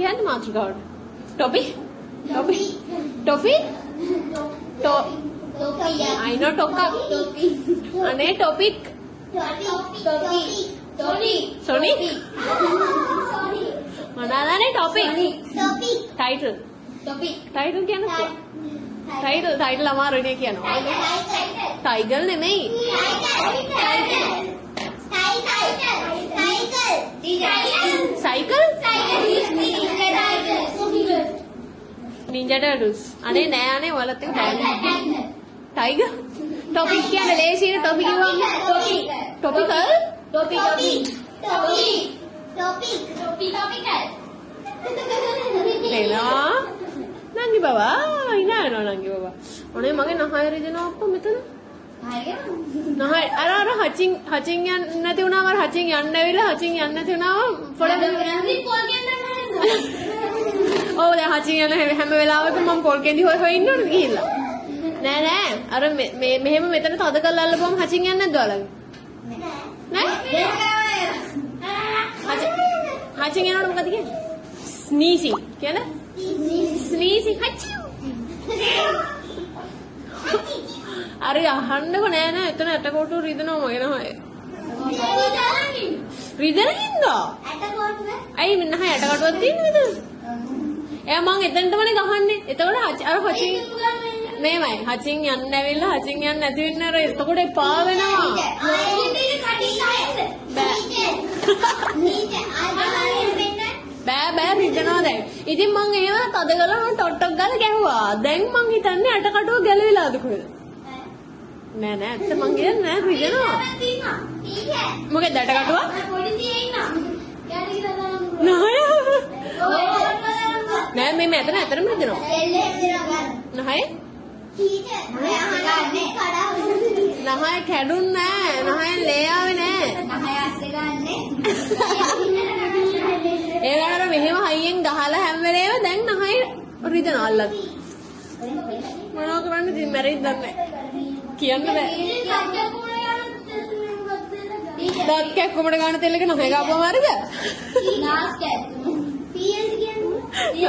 කියන්නේ මාතෘකාවට. ටොපි. ටොපි. ටොපි. I know topic. අනේ topic. Sonic. මොනවානේ topic? Title. Title කියන්නේ title අමාරුනේ කියනවා. Tiger නෙමෙයි. Cycle? Ninja Turtles. අනේ නෑ අනේ ඔයාලත් එක Tiger? Topic කියන්නේ ලේසියට topic කිව්වම topical? එනවා නංගි බබා ඉනා යනවා නංගි බබා ඔනේ මගේ නහය රිදෙනවා අප්පා මෙතන නහය අර හචින් යන්නේ නැති වුණාම අර හචින් යන්න ඇවිල්ලා හචින් යන්නේ නැති වුණාම පොඩ ඔව් දැන් හචින් යන හැම වෙලාවෙකම මම පොල් කැඳි හොය ඉන්න ඕනද ගිහිල්ලා නෑ අර මෙහෙම මෙතන තද කරලා අල්ලපුවම හචින් යන්නේ නැද්ද ඔයාලගේ නෑ හචින් යනකොට මොකද කියන්නේ ස්නීසිං කියන්නේ ස්නීසිං හචියු අර අහන්නකො නෑ එතන ඇටකොටු රිදෙනවා මගේ නහය රිදෙනින්ද ඇයි මෙන්න නහය ඇටකොටුවක් තියෙන්නේ මෙතන එයා මං එතනටමනේ ගහන්නේ එතකොට අර හචින් මේමයි හචින් යන්න ඇවිල්ලා හචින් යන්න නැති වෙන්න අර එතකොට එපා වෙනවා බෑ රිදෙනවා දැන් ඉතින් මං ඒව තද කරලා මං ටොට්ටක් ගාලා ගැහුවා දැන් මං හිතන්නේ අටකටුව ගැලවිලාද කොහෙද නෑ ඇත්ත මං කියන්නේ නෑ රිදෙනවා මොකද අටකටුව නෑ මේ මෙතන ඇතරම රිදෙනවා නහය නහය කැඩුන්නේ නෑ නහය ලේ ආවේ නෑ නහය අස්සේ ගන්නෙ ඒකට මෙහෙම හයියෙන් ගහලා හැම වෙලේම දැන් නහය රිදෙනවා අල්ලත් මොනවා කරන්නේ ඉතින් මැරෙයිද දන්නේ කියන්න බෑ දත් කැක්කුමට ගන්න තෙල් එක නහය ගාපුවම හරිද